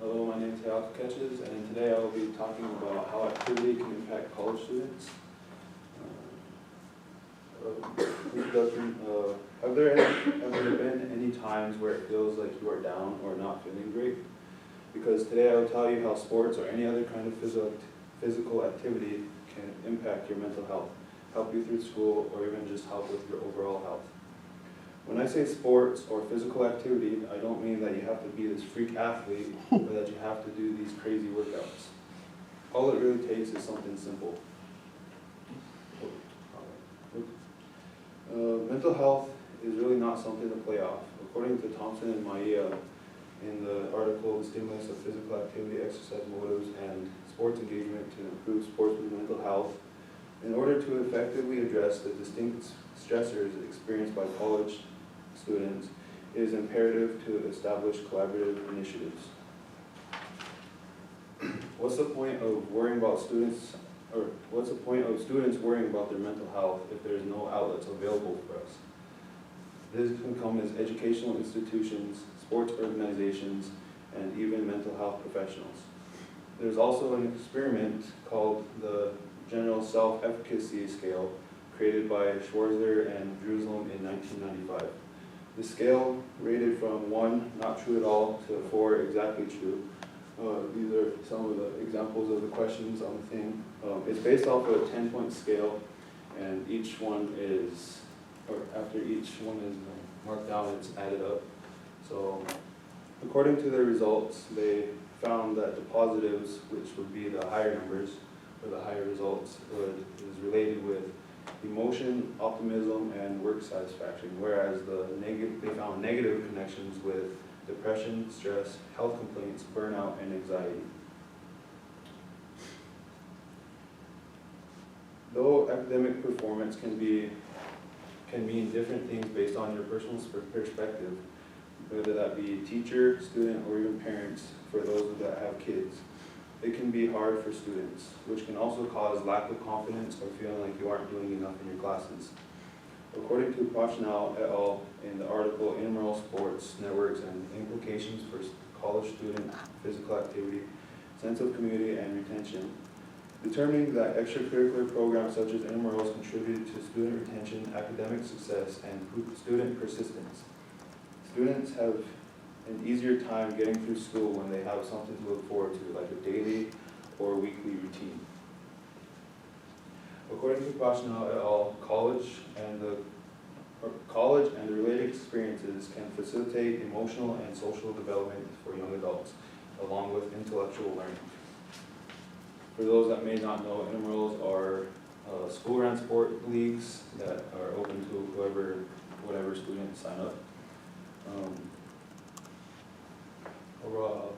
Hello, my name is Hayako Ketches, and today I will be talking about how activity can impact college students. Introduction, have there ever been any times where it feels like you are down or not feeling great? Because today I will tell you how sports or any other kind of physical activity can impact your mental health, help you through school, or even just help with your overall health. When I say sports or physical activity, I don't mean that you have to be this freak athlete or that you have to do these crazy workouts. All it really takes is something simple. Mental health is really not something to play off. According to Thompson and Maia in the article, The Stimulus of Physical Activity, Exercise Motives, and Sports Engagement to Improve Sportsmen's Mental Health, in order to effectively address the distinct stressors experienced by college students, it is imperative to establish collaborative initiatives. What's the point of worrying about students, or what's the point of students worrying about their mental health if there's no outlets available for us? This can come as educational institutions, sports organizations, and even mental health professionals. There's also an experiment called the General Self-Efficacy Scale, created by Schwarzer and Jerusalem in 1995. The scale rated from 1, not true at all, to 4, exactly true. These are some of the examples of the questions on the thing. It's based off of a 10-point scale, and each one is, or after each one is marked down, it's added up. So, according to their results, they found that the positives, which would be the higher numbers, or the higher results, is related with emotion, optimism, and work satisfaction, whereas they found negative connections with depression, stress, health complaints, burnout, and anxiety. Though academic performance can mean different things based on your personal perspective, whether that be teacher, student, or even parents for those that have kids, it can be hard for students, which can also cause lack of confidence or feeling like you aren't doing enough in your classes. According to Pachnal et al. In the article Intramural Sports Networks and Implications for College Student Physical Activity, Sense of Community and Retention, determining that extracurricular programs such as intramurals contribute to student retention, academic success, and student persistence. Students have an easier time getting through school when they have something to look forward to, like a daily or weekly routine. According to Pachnal et al., college and the related experiences can facilitate emotional and social development for young adults, along with intellectual learning. For those that may not know, intramurals are school-run sport leagues that are open to whatever students sign up. Overall,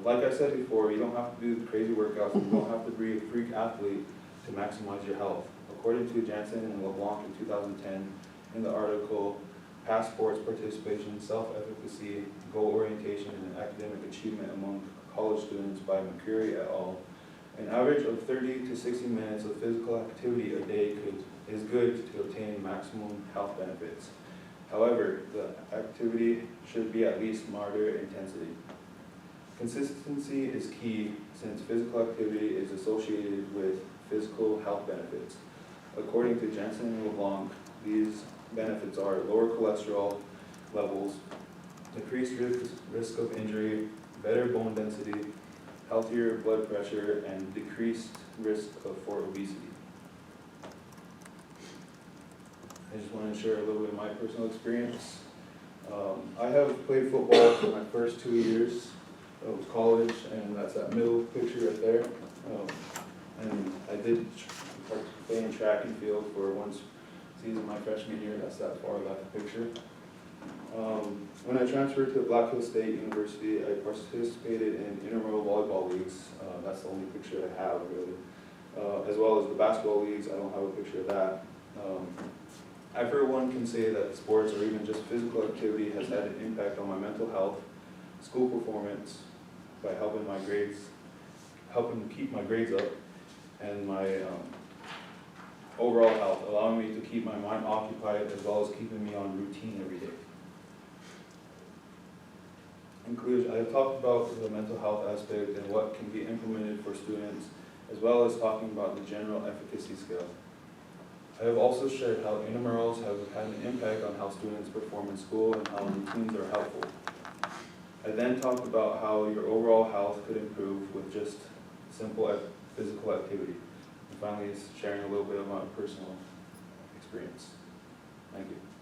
like I said before, you don't have to do the crazy workouts, you don't have to be a freak athlete to maximize your health. According to Jansen and LeBlanc in 2010, in the article, Past Sports Participation, Self-Efficacy, Goal Orientation, and Academic Achievement Among College Students by McCreary et al., an average of 30 to 60 minutes of physical activity a day is good to obtain maximum health benefits. However, the activity should be at least moderate intensity. Consistency is key since physical activity is associated with physical health benefits. According to Jansen and LeBlanc, these benefits are lower cholesterol levels, decreased risk of injury, better bone density, healthier blood pressure, and decreased risk for obesity. I just want to share a little bit of my personal experience. I have played football for my first 2 years of college, and that's that middle picture right there. And I did play in track and field for one season my freshman year. That's that far left picture. When I transferred to Black Hills State University, I participated in intramural volleyball leagues. That's the only picture I have, really. As well as the basketball leagues, I don't have a picture of that. I, for one, can say that sports or even just physical activity has had an impact on my mental health, school performance, by helping keep my grades up, and my overall health, allowing me to keep my mind occupied as well as keeping me on routine every day. conclusion, I have talked about the mental health aspect and what can be implemented for students, as well as talking about the general efficacy scale. I have also shared how intramurals have had an impact on how students perform in school and how routines are helpful. I then talked about how your overall health could improve with just simple physical activity. And finally, sharing a little bit of my personal experience. Thank you.